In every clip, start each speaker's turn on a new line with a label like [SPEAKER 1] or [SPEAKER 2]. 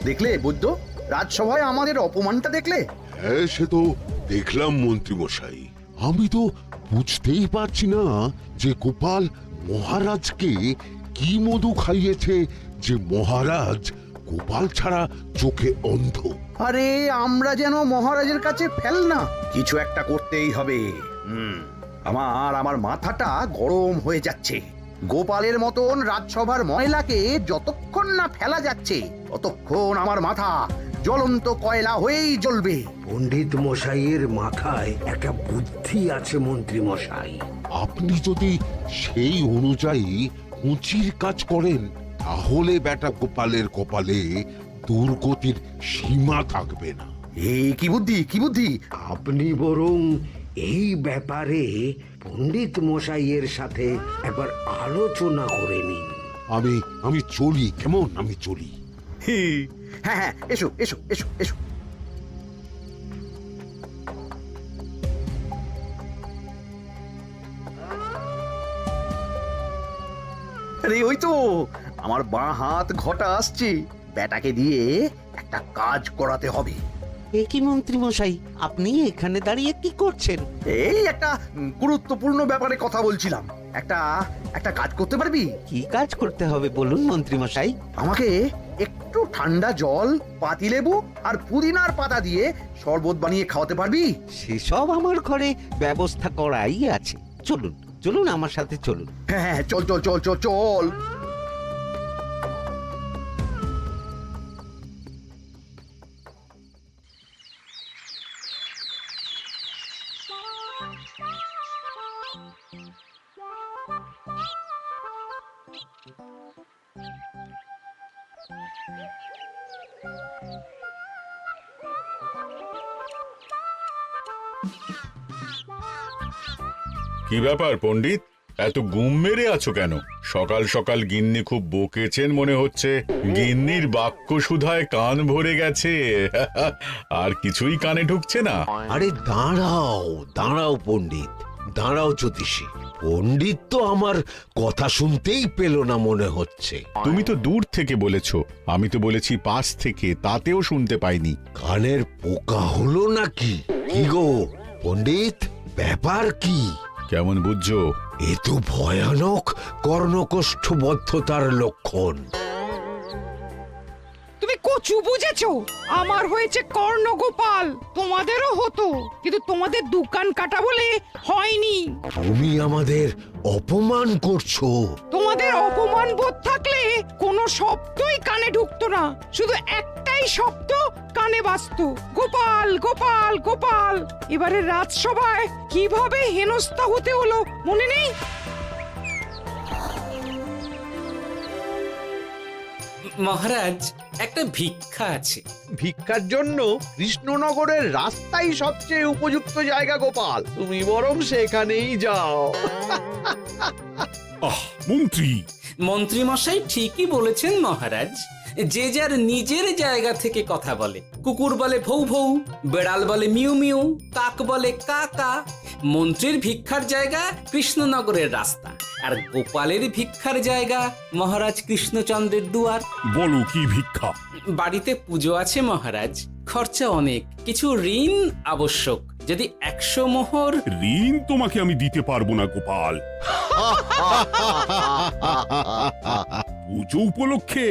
[SPEAKER 1] দেখলে বৈদ্য, রাজসভায় আমাদের অপমানটা দেখলে?
[SPEAKER 2] হ্যাঁ, সে তো দেখলাম মন্ত্রী মশাই। আমি তো বুঝতেই পারছি না যে গোপাল মহারাজকে কি মধু খাইয়েছে যে মহারাজ গোপাল ছাড়া চোখে অন্ধ।
[SPEAKER 1] আরে আমরা যেন মহারাজের কাছে ফেল না, কিছু একটা করতেই হবে। আমার মাথাটা গরম হয়ে যাচ্ছে। গোপালের মতন রাজসভার ময়লাকে যতক্ষণ না ফেলা যাচ্ছে ততক্ষণ আমার মাথা জ্বলন্ত কয়লা হয়েই জ্বলবে।
[SPEAKER 3] পণ্ডিত মশাইয়ের মাথায় একটা বুদ্ধি আছে মন্ত্রী মশাই।
[SPEAKER 2] আপনি যদি সেই অনুযায়ী উঁচির কাজ করেন তাহলে বেটা গোপালের কপালে দুর্গতির সীমা থাকবে না।
[SPEAKER 1] এই কি বুদ্ধি, কি বুদ্ধি?
[SPEAKER 3] আপনি বরং এই ব্যাপারে পণ্ডিত মশাইয়ের সাথে একবার আলোচনা করে নিন।
[SPEAKER 2] আমি চলি, কেমন? আমি চলি।
[SPEAKER 1] হ্যাঁ হ্যাঁ, এসো এসো এসো এসো। আরে ওই তো আমার বাঁ হাত ঘটা আসছে, বেটাকে দিয়ে একটা কাজ করাতে হবে।
[SPEAKER 4] এ কি মন্ত্রী মশাই, আপনি এখানে দাঁড়িয়ে কি করছেন?
[SPEAKER 1] এই একটা গুরুত্বপূর্ণ ব্যাপারে কথা বলছিলাম। একটা একটা কাজ করতে পারবি?
[SPEAKER 4] কি কাজ করতে হবে বলুন মন্ত্রী মশাই।
[SPEAKER 1] আমাকে একটু ঠান্ডা জল, পাতিলেবু আর পুদিনার পাতা দিয়ে শরবত বানিয়ে খাওয়াতে পারবি?
[SPEAKER 4] সেসব আমার ঘরে ব্যবস্থা করাই আছে। চলুন চলুন, আমার সাথে চলুন।
[SPEAKER 1] হ্যাঁ হ্যাঁ, চল চল চল চল চল।
[SPEAKER 5] কি ব্যাপার পণ্ডিত, এত গুম মেরে আছো কেন? সকাল সকাল গিন্নি খুব বকেছেন মনে হচ্ছে। গিন্নির বাক্য সুধায় কান ভরে গেছে, আর কিছুই কানে ঢুকছে না।
[SPEAKER 3] আরে দাঁড়াও দাঁড়াও পণ্ডিত, দাঁড়াও জ্যোতিষী। পণ্ডিত তো আমার কথা শুনতেই পেল না মনে হচ্ছে।
[SPEAKER 5] তুমি তো দূর থেকে বলেছো, আমি তো বলেছি পাশ থেকে, তাতেও শুনতে পাইনি।
[SPEAKER 3] কানের পোকা হলো নাকি? কি গো পণ্ডিত, ব্যাপার কি?
[SPEAKER 5] কেমন বুঝছো?
[SPEAKER 3] এ তো ভয়ানক কর্ণকোষ্ঠবদ্ধতার লক্ষণ।
[SPEAKER 6] তুমি কচু বুঝেছো? আমার হয়েছে কর্ণগোপাল, তোমাদেরও হতো, কিন্তু তোমাদের দোকান কাটা বলে হয়নি।
[SPEAKER 3] তুমি আমাদের অপমান করছো।
[SPEAKER 6] তোমাদের অপমান বোধ থাকলে কোনো শব্দই কানে ঢুকতো না, শুধু একটাই শব্দ কানে বাজতো, গোপাল গোপাল গোপাল। এবারে রাজসভায় কিভাবে হেনস্থা হতে হলো মনে নেই?
[SPEAKER 7] মহারাজ, একটা ভিক্ষা আছে।
[SPEAKER 8] ভিক্ষার জন্য কৃষ্ণনগরের রাস্তাই সবচেয়ে উপযুক্ত জায়গা গোপাল, তুমি বরং সেখানেই যাও।
[SPEAKER 5] মন্ত্রী,
[SPEAKER 7] মন্ত্রী মশাই ঠিকই বলেছেন মহারাজ। যে যার নিজের জায়গা থেকে কথা বলে। কুকুর বলে ভৌ ভৌ, বেড়াল বলে মিউ মিউ, কাক বলে কা কা। মন্ত্রীর ভিক্ষার জায়গা কৃষ্ণনগরের রাস্তা, আর গোপালের ভিক্ষার জায়গা মহারাজ কৃষ্ণচন্দ্রের দুয়ার।
[SPEAKER 5] বলো কি ভিক্ষা?
[SPEAKER 7] বাড়িতে পুজো আছে মহারাজ, খরচা অনেক, কিছু ঋণ আবশ্যক। যদি 100 মোহর।
[SPEAKER 5] ঋণ তোমাকে আমি দিতে পারবো না গোপাল। পুজো উপলক্ষে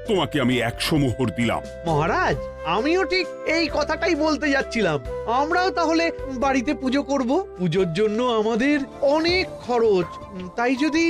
[SPEAKER 5] তোমাকে আমি 100 মোহর দিলাম।
[SPEAKER 8] মহারাজ, আমিও ঠিক এই কথাটাই বলতে যাচ্ছিলাম। আমরাও তাহলে বাড়িতে পুজো করব। পুজোর জন্য আমাদের অনেক খরচ, তাই যদি...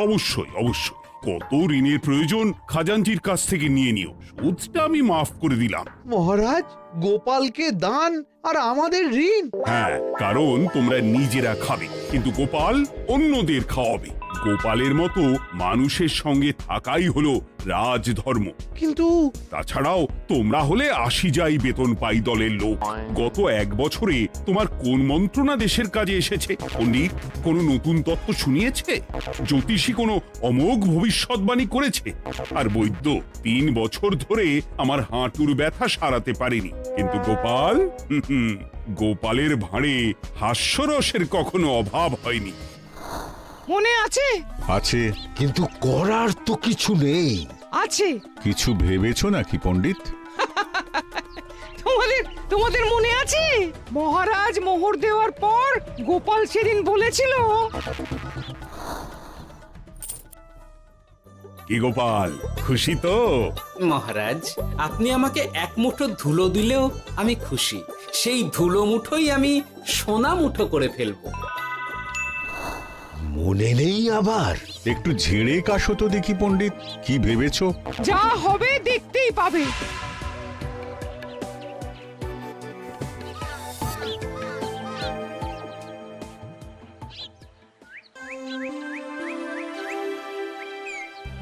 [SPEAKER 5] অবশ্যই অবশ্যই, কত ঋণের প্রয়োজন খাজাঞ্চির কাছ থেকে নিয়ে নিও, সুদটা আমি মাফ করে দিলাম।
[SPEAKER 8] মহারাজ, গোপালকে দান আর আমাদের ঋণ?
[SPEAKER 5] হ্যাঁ, কারণ তোমরা নিজেরা খাবে, কিন্তু গোপাল অন্যদের খাওয়াবে। গোপালের মতো মানুষের সঙ্গে থাকাই হলো রাজধর্ম।
[SPEAKER 8] কিন্তু
[SPEAKER 5] তাছাড়াও তোমরা হলে 80 যাই বেতন পাই দলের লোক। গত 1 বছরে তোমার কোন মন্ত্রণা দেশের কাজে এসেছে? পণ্ডিত কোনো নতুন তত্ত্ব শুনিয়েছে? জ্যোতিষী কোনো অমোঘ ভবিষ্যৎবাণী করেছে? আর বৈদ্য 3 বছর ধরে আমার হাঁটুর ব্যথা সারাতে পারেনি। কিন্তু গোপাল, গোপালের ভাঁড়ে হাস্যরসের কখনো অভাব হয়নি।
[SPEAKER 6] মনে আছে?
[SPEAKER 5] আছে,
[SPEAKER 3] কিন্তু করার তো কিছু নেই।
[SPEAKER 6] আছে।
[SPEAKER 9] কিছু ভেবেছো নাকি পণ্ডিত?
[SPEAKER 6] তোমাদের মনে আছে মহারাজ মোহর দেওয়ার পর গোপাল সেদিন বলেছিল,
[SPEAKER 5] কি গোপাল, খুশি তো?
[SPEAKER 7] মহারাজ, আপনি আমাকে এক মুঠো ধুলো দিলেও আমি খুশি। সেই ধুলো মুঠোই আমি সোনা মুঠো করে ফেলবো।
[SPEAKER 3] মনে নেই আবার?
[SPEAKER 9] একটু ঝেড়ে কাশো তো দেখি পণ্ডিত, কি ভেবেছো?
[SPEAKER 6] যা হবে দেখতেই পাবে।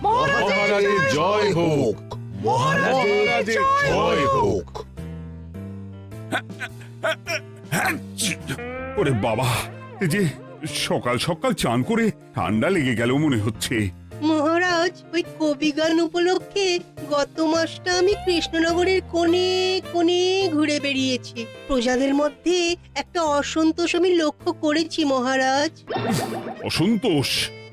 [SPEAKER 9] মহারাজের জয় হোক, মহারাজের জয় হোক।
[SPEAKER 5] ওরে বাবা, এই যে সকাল সকাল চান করে ঠান্ডা লেগে গেল মনে হচ্ছে।
[SPEAKER 10] মহারাজ, ওই কবি গান উপলক্ষে গত মাসটা আমি কৃষ্ণনগরের কোণে কোণে ঘুরে বেরিয়েছি। প্রজাদের মধ্যে একটা অসন্তোষ আমি লক্ষ্য করেছি মহারাজ।
[SPEAKER 5] অসন্তোষ?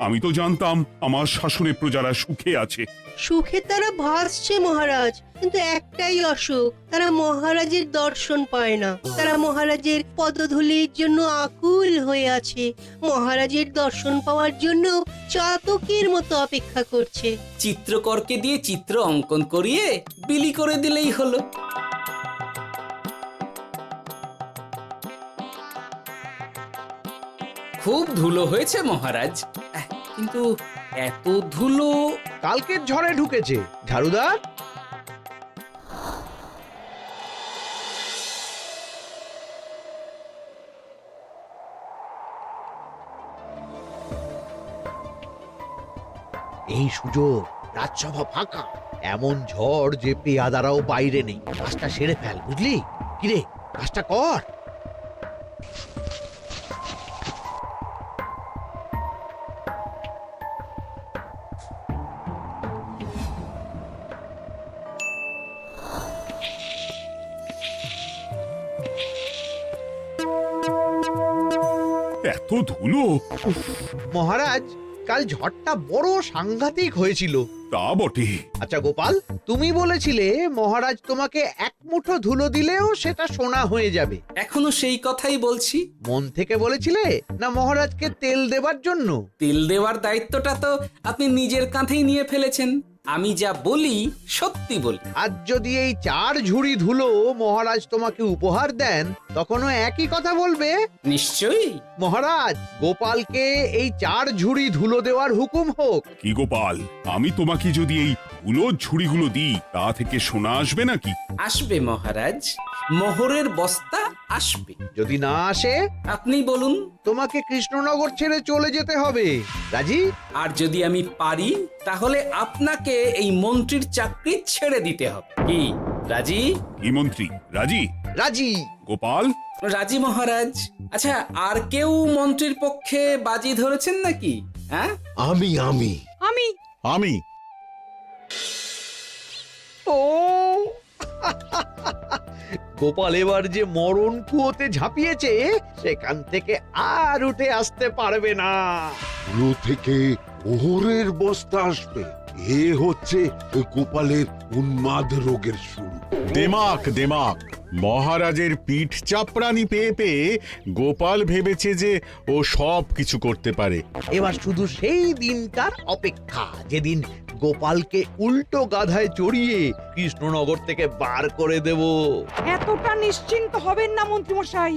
[SPEAKER 5] আমি তো জানতাম আমার শাসনে প্রজারা সুখে আছে।
[SPEAKER 10] সুখে তারা ভাসছে মহারাজ, কিন্তু একটাই অসুখ, তারা মহারাজের দর্শন পায় না। তারা মহারাজের পদধূলির জন্য আকুল হয়ে আছে, মহারাজের দর্শন পাওয়ার জন্য চাতকের মতো অপেক্ষা করছে।
[SPEAKER 7] চিত্রকরকে দিয়ে চিত্র অঙ্কন করিয়ে বিলি করে দিলেই হলো। খুব ধুলো হয়েছে মহারাজ, কিন্তু এত ধুলো।
[SPEAKER 8] কালকের ঝড়ে ঢুকেছে। ঝাড়ুদার, এই সুযোগ, রাজসভা ফাঁকা, এমন ঝড় যে পেয়াদারাও বাইরে নেই। কাজটা সেরে ফেল, বুঝলি? কিরে, কাজটা কর।
[SPEAKER 5] এত ধুলো! উফ,
[SPEAKER 8] মহারাজ, কাল ঝড়টা বড় সাংঘাতিক হয়েছিল।
[SPEAKER 5] তা বটে।
[SPEAKER 8] আচ্ছা গোপাল, তুমি বলেছিলে মহারাজ তোমাকে এক মুঠো ধুলো দিলেও সেটা সোনা হয়ে যাবে।
[SPEAKER 7] এখনো সেই কথাই বলছি।
[SPEAKER 8] মন থেকে বলেছিলে না মহারাজকে তেল দেবার জন্য?
[SPEAKER 7] তেল দেওয়ার দায়িত্বটা তো আপনি নিজের কাঁধেই নিয়ে ফেলেছেন। আমি যা বলি সত্যি বলি।
[SPEAKER 8] আজ যদি এই 4 ঝুড়ি ধুলো মহারাজ তোমাকে উপহার দেন, তখনও একই কথা বলবে?
[SPEAKER 7] নিশ্চয়ই।
[SPEAKER 8] মহারাজ, গোপালকে এই 4 ঝুড়ি ধুলো দেওয়ার হুকুম হোক।
[SPEAKER 5] কি গোপাল, আমি তোমাকে যদি এই ধুলো ঝুড়িগুলো দিই, তা থেকে সোনা আসবে নাকি?
[SPEAKER 7] আসবে মহারাজ, মোহরের বস্তা আসবে।
[SPEAKER 8] যদি না আসে,
[SPEAKER 7] আপনি বলুন।
[SPEAKER 8] তোমাকে কৃষ্ণনগর ছেড়ে চলে যেতে হবে। রাজি?
[SPEAKER 7] আর যদি আমি পারি, তাহলে আপনাকে এই মন্ত্রীর চাকরি ছেড়ে দিতে হবে। কি রাজি?
[SPEAKER 5] কি মন্ত্রী, রাজি?
[SPEAKER 8] রাজি।
[SPEAKER 5] গোপাল?
[SPEAKER 7] রাজি মহারাজ। আচ্ছা, আর কেউ মন্ত্রীর পক্ষে বাজি ধরেছেন নাকি? হ্যাঁ,
[SPEAKER 3] আমি আমি
[SPEAKER 6] আমি
[SPEAKER 9] আমি
[SPEAKER 8] ও গোপাল এবার যে মরণ কুয়োতে ঝাঁপিয়েছে, সেখান থেকে আর উঠে আসতে পারবে না।
[SPEAKER 2] কুলো থেকে মোহরের বস্তা আসবে, এ হচ্ছে গোপালের উন্মাদ রোগের শুরু।
[SPEAKER 9] দেমাক দেমাক, মহারাজের পিঠ চাপড়ানি পেয়ে পেয়ে গোপাল ভেবেছে যে ও সব কিছু করতে পারে।
[SPEAKER 8] এবার শুধু সেই দিনটার অপেক্ষা, যেদিন গোপালকে উল্টো গাধায় চড়িয়ে কৃষ্ণনগর থেকে বার করে দেব।
[SPEAKER 6] এতটা নিশ্চিন্ত হবেন না মন্ত্রীমশাই।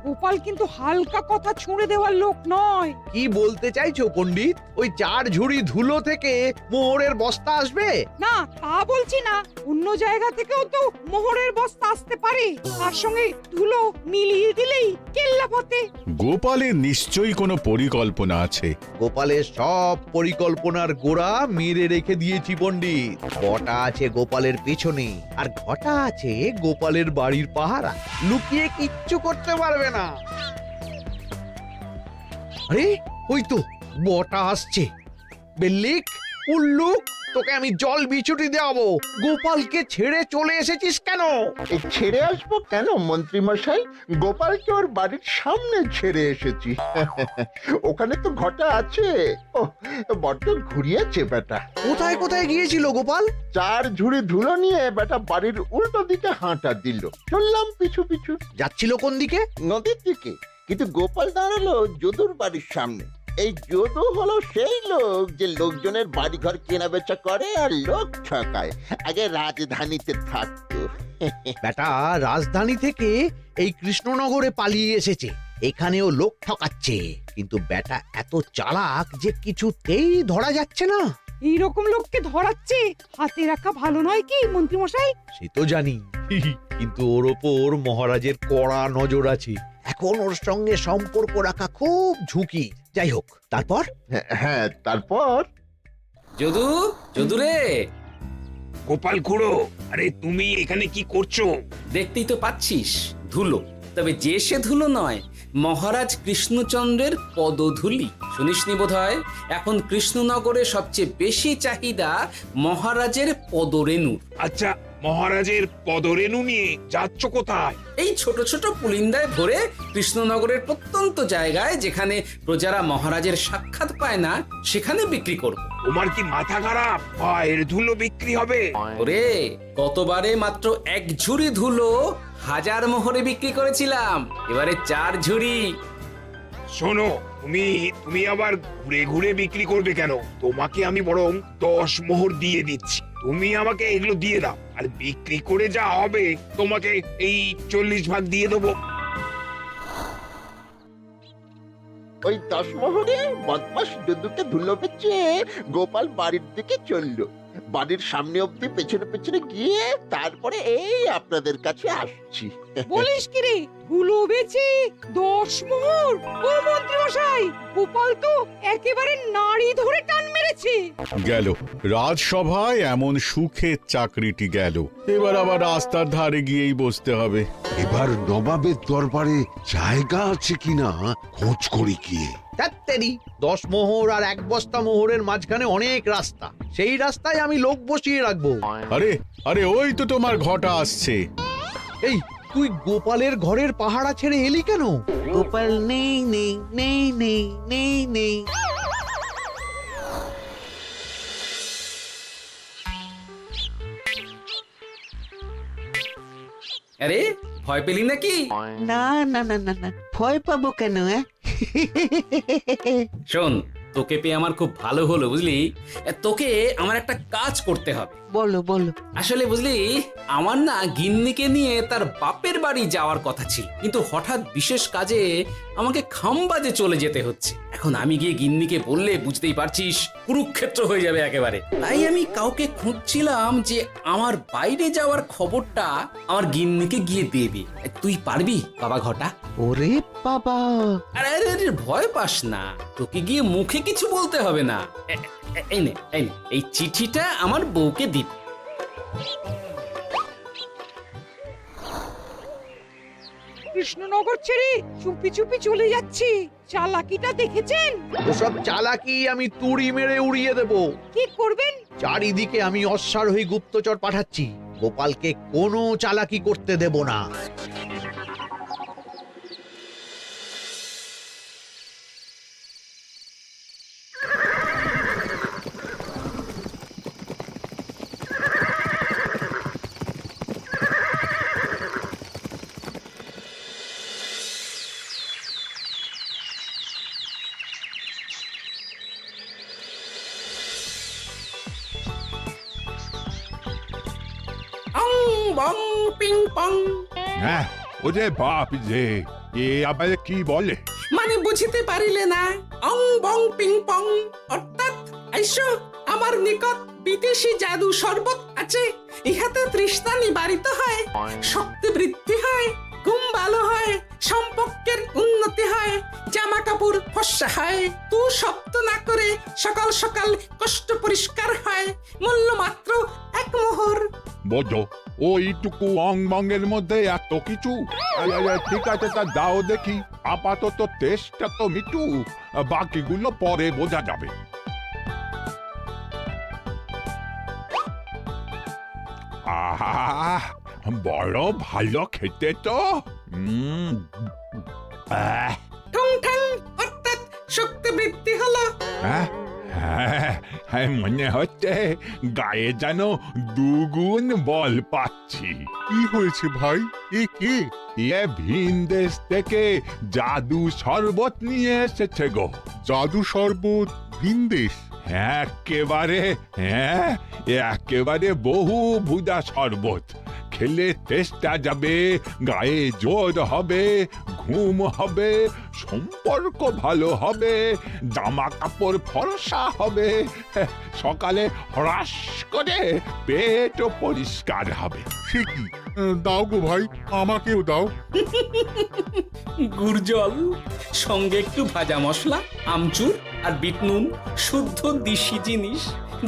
[SPEAKER 6] গোপাল কিন্তু হালকা কথা ছুঁড়ে দেওয়ার লোক নয়।
[SPEAKER 8] কি বলতে চাইছো পণ্ডিত? ওই 4 ঝুড়ি ধুলো থেকে মোহরের বস্তা আসবে?
[SPEAKER 6] না, তা বলছি না। অন্য জায়গা থেকেও তো মোহরের বস্তা আসতে পারে। তার সঙ্গে ধুলো মিলিয়ে দিলেই কেল্লাফতে।
[SPEAKER 9] গোপালের নিশ্চয়ই কোনো পরিকল্পনা আছে।
[SPEAKER 8] গোপালের সব পরিকল্পনার গোড়া মেরে রেখে দিয়েছি পণ্ডিত। বটা আছে গোপালের পেছনে, আর ঘটা আছে গোপালের বাড়ির পাহারা। লুকিয়ে কিচ্ছু করতে পারবে না। আরে ওই তো বটা আসছে। বেল্লিক, উল্লুক, তোকে আমি জল বিছুটি দেওয়াবো। গোপালকে ছেড়ে চলে এসেছিস কেন?
[SPEAKER 11] ছেড়ে আসবো কেন মন্ত্রী মশাই? গোপালকে ওর বাড়ির সামনে ছেড়ে এসেছি। ওখানে তো ঘটা আছে। ও বড্ড ঘুরিয়েছে বেটা।
[SPEAKER 8] কোথায় কোথায় গিয়েছিল গোপাল?
[SPEAKER 11] 4 ঝুড়ি ধুলো নিয়ে বেটা বাড়ির উল্টো দিকে হাঁটা দিল। চললাম পিছু পিছু
[SPEAKER 8] যাচ্ছিল কোন দিকে?
[SPEAKER 11] নদীর দিকে, কিন্তু গোপাল দাঁড়ালো যদুর বাড়ির সামনে। এই যদু হলো সেই লোক যে লোকজনের বাড়িঘর কেনা বেচা করে আর লোক ঠকায়। আগে রাজধানীতে থাকতো।
[SPEAKER 8] বেটা রাজধানী থেকে এই কৃষ্ণনগরে পালিয়ে এসেছে, এখানেও লোক ঠকাচ্ছে। কিন্তু বেটা এত চালাক যে কিছুতেই ধরা যাচ্ছে না।
[SPEAKER 6] এইরকম লোককে ধরাচ্ছে হাতে রাখা ভালো নয় কি মন্ত্রী মশাই?
[SPEAKER 8] সে তো জানি, কিন্তু ওর ওপর মহারাজের কড়া নজর আছে। এখন ওর সঙ্গে সম্পর্ক রাখা খুব ঝুঁকি। যাই হোক, তারপর?
[SPEAKER 11] হ্যাঁ, তারপর
[SPEAKER 7] যদু, যদু রে,
[SPEAKER 3] গোপাল খুড়ো, আরে তুমি এখানে কি করছো?
[SPEAKER 7] দেখতেই তো পাচ্ছিস ধুলো। তবে যে সে ধুলো নয়, মহারাজ কৃষ্ণচন্দ্রের পদধূলি। শুনিসনি বোধহয় এখন কৃষ্ণনগরে সবচেয়ে বেশি চাহিদা মহারাজের পদরেণু।
[SPEAKER 3] আচ্ছা, মহারাজের পদরেণু নিয়ে যাচ্ছ কোথায়?
[SPEAKER 7] এই ছোট ছোট পুলিন্দায় ভরে কৃষ্ণনগরের প্রত্যন্ত জায়গায় যেখানে প্রজারা মহারাজের সাক্ষাৎ পায় না সেখানে বিক্রি করব।
[SPEAKER 3] তোমার কি মাথা খারাপ? পায়ের ধুলো বিক্রি হবে?
[SPEAKER 7] ওরে, গতবারে মাত্র 1 ঝুড়ি ধুলো 1000 মোহরে বিক্রি করেছিলাম, এবারে 4 ঝুড়ি।
[SPEAKER 3] শোনো, তুমি আবার ঘুরে ঘুরে বিক্রি করবে কেন? তোমাকে আমি বরং 10 মোহর দিয়ে দিচ্ছি। তুমি আমাকে এগুলো দিয়ে দাও, আর বিক্রি করে যা হবে তোমাকে এই 40 ভাগ দিয়ে দেবো।
[SPEAKER 11] ওই 10 মোহরে বদমাস যদুকে ধুলো বেচে গোপাল বাড়ির দিকে চললো। বাড়ির সামনে অব্দি পেছনে পেছনে গিয়ে তারপরে এই আপনাদের কাছে আসছি।
[SPEAKER 6] বলিস কি রে, ধুলো বেচে 10 মোহর? ও মন্ত্রী মশাই, গোপাল তো একেবারে নাড়ি ধরে টান মেরেছে।
[SPEAKER 9] গেল রাজসভায় এমন সুখের চাকরিটি গেল। এবার আবার রাস্তার ধারে গিয়েই বসতে হবে।
[SPEAKER 2] এবার নবাবের দরবারে জায়গা আছে কিনা খোঁজ করি গিয়ে।
[SPEAKER 8] ধ্যাত্তেরি, 10 মোহর আর 1 বস্তা মোহরের মাঝখানে অনেক রাস্তা। সেই রাস্তায় আমি লোক বসিয়ে রাখবো।
[SPEAKER 9] আরে আরে, ওই তো তোমার ঘটা আসছে।
[SPEAKER 8] এই, তুই গোপালের ঘরের পাহারা ছেড়ে এলি কেন?
[SPEAKER 4] গোপাল নেই নেই নেই নেই নেই নেই।
[SPEAKER 7] আরে, ভয় পেলি নাকি?
[SPEAKER 4] না না না না না, ভয় পাবো কেন?
[SPEAKER 7] শোন, তোকে পেয়ে আমার খুব ভালো হলো বুঝলি। তোকে আমার একটা কাজ করতে হবে।
[SPEAKER 4] বলো বলো।
[SPEAKER 7] আসলে বুঝলি, আমার না গিন্নিকে নিয়ে তার বাপের বাড়ি যাওয়ার কথা ছিল, কিন্তু হঠাৎ বিশেষ কাজে আমাকে খামবাজে চলে যেতে হচ্ছে। এখন আমি গিয়ে গিন্নিকে বললে বুঝতেই পারছিস কুরুক্ষেত্র হয়ে যাবে একেবারে। তাই আমি কাউকে খুঁজছিলাম যে আমার বাইরে যাওয়ার খবরটা আমার গিন্নিকে গিয়ে দেবে। তুই পারবি বাবা ঘটা?
[SPEAKER 4] ওরে বাবা!
[SPEAKER 7] আরে আরে আরে, ভয় পাস না, তোকে গিয়ে মুখে কিছু বলতে হবে না। এই নে, এই চিঠিটা আমার বউকে দিবি।
[SPEAKER 6] কৃষ্ণনগর ছেড়ে চুপি চুপি চলে যাচ্ছি, চালাকিটা দেখেছেন?
[SPEAKER 8] ওসব চালাকি আমি তুড়ি মেরে উড়িয়ে দেব।
[SPEAKER 6] কি করবেন?
[SPEAKER 8] চারিদিকে আমি অশ্বারোহী গুপ্তচর পাঠাচ্ছি। গোপালকে কোনো চালাকি করতে দেব না।
[SPEAKER 7] অং বং পিং পং।
[SPEAKER 5] হ্যাঁ, ওরে বাপ রে, এ আবার কি বলে?
[SPEAKER 7] মানে বুঝিতে পারিলে না? অং বং পিং পং অর্থাৎ আইসো আমার নিকট বিদেশি জাদু শরবত আছে। ইহাতে তৃষ্ণা নিবারিত হয়, শক্তি বৃদ্ধি হয়, ঘুম ভালো হয়, সম্পর্কের উন্নতি হয়, জামা কাপড় ফর্সা হয়, তু শব্দ না করে সকাল সকাল কষ্ট পরিষ্কার হয়। মূল্য মাত্র 1 মোহর।
[SPEAKER 5] বোঝো, ওইটুকু অং বঙ্গের মধ্যে এত কিছু? ঠিক আছে, তা দাও দেখি। আপাতত টেস্টটা তো মিটুক, বাকিগুলো পরে বোঝা যাবে।
[SPEAKER 9] আহা বড় ভালো খেতে তো আহ,
[SPEAKER 7] ঠং ঠং অর্থাৎ শক্তি বৃদ্ধি হলো।
[SPEAKER 9] হ্যাঁ হ্যাঁ, মনে হচ্ছে গায়ে যেন দুগুণ বল পাচ্ছি। কি হয়েছে ভাই? এ কে? এ ভিন দেশ থেকে জাদু শরবত নিয়ে এসেছে গো। জাদু শরবত ভিন দেশ? একেবারে বহু ভুজা শরবত। খেলে তেষ্টা যাবে, গায়ে জোর হবে, ঘুম হবে, সম্পর্ক ভালো হবে, জামা কাপড় ফর্সা হবে, সকালে হ্রাস করে পেটও পরিষ্কার হবে। সে কি? দাও গো ভাই, আমাকেও দাও।
[SPEAKER 7] গুড় জল, সঙ্গে একটু ভাজা মশলা, আমচুর আর বিট নুন, শুদ্ধ দেশি জিনিস।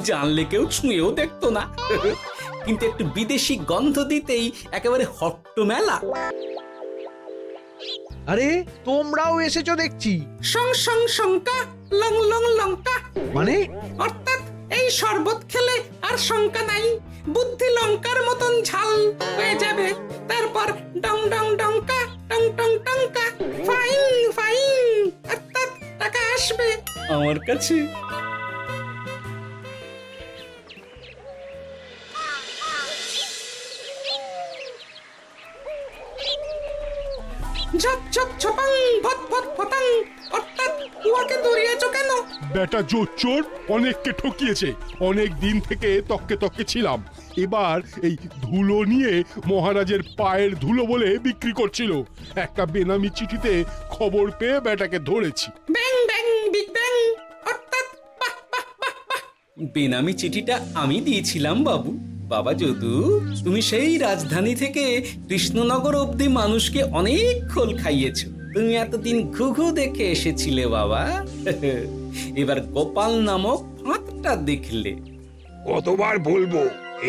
[SPEAKER 7] জানলে কেউ ছুঁয়েও দেখতো না, কিন্তু একটু বিদেশি গন্ধ দিতেই একেবারে হট্ট মেলা।
[SPEAKER 8] আরে তোমরাও এসেছো দেখছি।
[SPEAKER 7] সং সং শঙ্কা, লং লং লঙ্কা।
[SPEAKER 8] মানে
[SPEAKER 7] অর্থাৎ এই শরবত খেলে আর শঙ্কা নাই, বুদ্ধি লঙ্কার মতন ঝাল হয়ে যাবে। তারপর ডং ডং ডঙ্কা, টং টং টঙ্কা, ফাইন ফাইন, অর্থাৎ টাকা আসবে আমার কাছে। ঝপ ঝপ ছপাং, ভট ভট ফটাং, অর্থাৎ উহাকে দৌড়িয়েছো কেন?
[SPEAKER 5] বেটা জোচ্চোর অনেককে ঠকিয়েছে। অনেক দিন থেকে তককে তককে ছিলাম। এবার এই ধুলো নিয়ে মহারাজের পায়ের ধুলো বলে বিক্রি করছিল। একটা বেনামি চিঠিতে খবর পেয়ে বেটাকে ধরেছি।
[SPEAKER 7] ব্যাং ব্যাং বিগ ব্যাং, অর্থাৎ বাহ বাহ বাহ বাহ। বেনামি চিঠিটা আমি দিয়েছিলাম বাবু। বাবা যদু, তুমি সেই রাজধানী থেকে কৃষ্ণনগর অবধি মানুষকে অনেক খোল খাইয়েছো। তুমি এতদিন ঘুঘু দেখে এসেছিলে বাবা, এবার গোপাল নামক ফাঁদটা দেখলে।
[SPEAKER 3] কতবার বলবো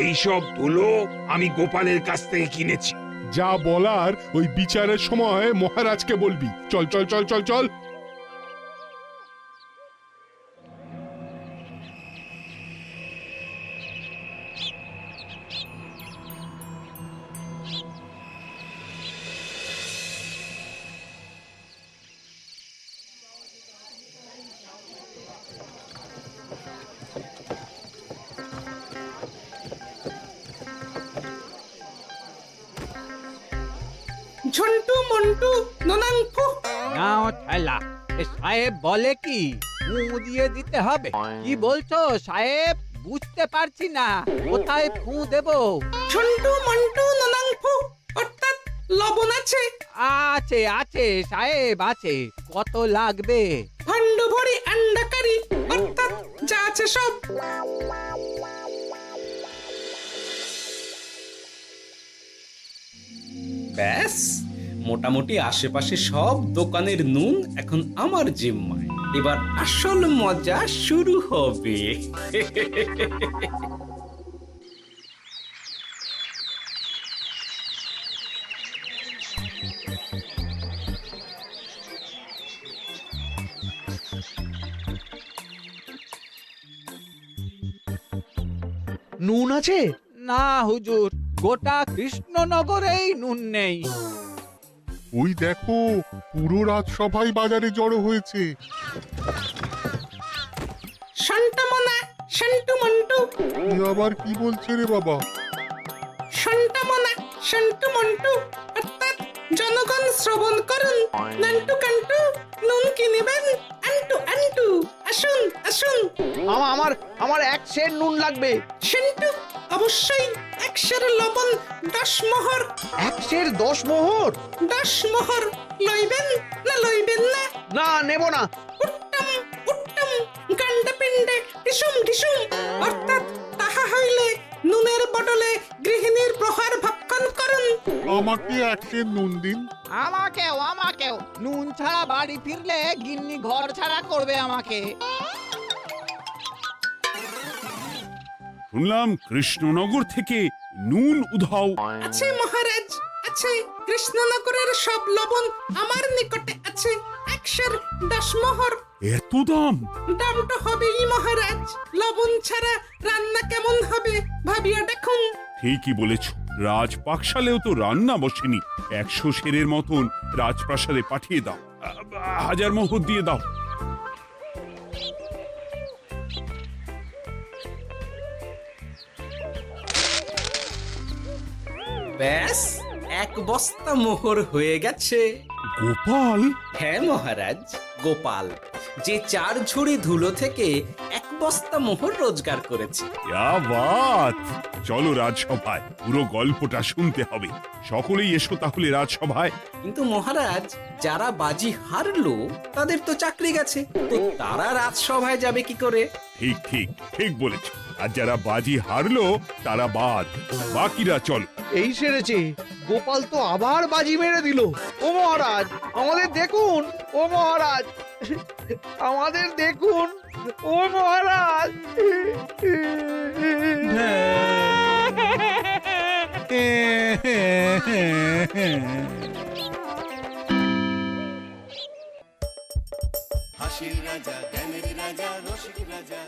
[SPEAKER 3] এইসব ধুলো আমি গোপালের কাছ থেকে কিনেছি।
[SPEAKER 5] যা বলার ওই বিচারের সময় মহারাজকে বলবি। চল চল চল চল চল।
[SPEAKER 7] ঝন্টু মন্টু ননাঙ্কু।
[SPEAKER 12] নাও ঠেলা। সাহেব বলে কি ফু দিয়ে দিতে হবে? কি বলছো সাহেব? বুঝতে পারছি না, কোথায় ফু দেব?
[SPEAKER 7] ঝন্টু মন্টু ননাঙ্কু, অর্থাৎ লবণ আছে?
[SPEAKER 12] আছে আছে সাহেব আছে। কত লাগবে?
[SPEAKER 7] ভান্ড ভরি আন্ডাকারি, অর্থাৎ যা আছে সব। ব্যাস, মোটামুটি আশেপাশে সব দোকানের নুন এখন আমার জিম্মায়। এবার আসল মজা শুরু হবে।
[SPEAKER 8] নুন আছে?
[SPEAKER 12] না হুজুর, গোটা কৃষ্ণনগরেই নুন নেই।
[SPEAKER 9] ওই দেখো, পুরো রাজসভাই বাজারে জড়ো হয়েছে।
[SPEAKER 7] শান্তামনা, শান্তু মন্টু।
[SPEAKER 9] আবার কি বলছে রে বাবা?
[SPEAKER 7] শান্তামনা, শান্তু মন্টু, অর্থাৎ জনগণ শ্রবণ করুন। নান্টু কান্টু, নুন কি নেবেন? আন্টু আন্টু, আসুন আসুন।
[SPEAKER 8] আমার আমার এক সের নুন লাগবে।
[SPEAKER 7] শান্তু, অবশ্যই 100 লবণ 10 মোহর।
[SPEAKER 8] 10 মোহর?
[SPEAKER 7] 10 মোহর লইবেন না লইবেন না?
[SPEAKER 8] না, নেব না।
[SPEAKER 7] উত্তম উত্তম, গান্ডা পিণ্ডে ঢিসুম ঢিসুম, অর্থাৎ তাহা হইলে নুনের বদলে গৃহিণীর প্রহার ভক্ষণ করুন।
[SPEAKER 9] আমাকে 1 সের নুন দিন।
[SPEAKER 12] আমাকেও আমাকেও। নুন ছাড়া বাড়ি ফিরলে গিন্নি ঘর ছাড়া করবে আমাকে।
[SPEAKER 5] শুনলাম কৃষ্ণনগর থেকে নুন উধাও।
[SPEAKER 7] আছে মহারাজ, আছে। কৃষ্ণনগরের সব লবণ আমার নিকটে আছে। 110 মোহর।
[SPEAKER 5] এত দাম?
[SPEAKER 7] দাম তো হবেই মহারাজ। লবণ ছাড়া রান্না কেমন হবে ভাবিয়া দেখুন।
[SPEAKER 5] ঠিকই বলেছ, রাজপাকশালেও তো রান্না বসেনি। 100 সেরের মতন রাজপ্রাসাদে পাঠিয়ে দাও। 1000 মোহর দিয়ে দাও।
[SPEAKER 7] ব্যাস 1 বস্তা মোহর হয়ে গেছে।
[SPEAKER 5] গোপাল,
[SPEAKER 7] হ্যাঁ মহারাজ, গোপাল যে 4 ঝুড়ি ধুলো থেকে 1 বস্তা মোহর রোজগার করেছে।
[SPEAKER 5] ইয়া বাত! চলো রাজসভায়, পুরো গল্পটা শুনতে হবে। সকলেই এসো তাহলে রাজসভায়।
[SPEAKER 7] কিন্তু মহারাজ, যারা বাজি হারলো তাদের তো চাকরি গেছে, তো তারা রাজসভায় যাবে কি করে?
[SPEAKER 5] ঠিক ঠিক ঠিক বলেছ। আর যারা বাজি হারলো তারা বাদ, বাকিরা চলো।
[SPEAKER 8] এই সেরেছে, গোপাল তো আবার বাজি মেরে দিল। ও মহারাজ, আমাদের দেখুন। ও মহারাজ, আমাদের দেখুন। ও মহারাজ।
[SPEAKER 13] হাসির রাজা, জ্ঞানের রাজা, রসিক রাজা।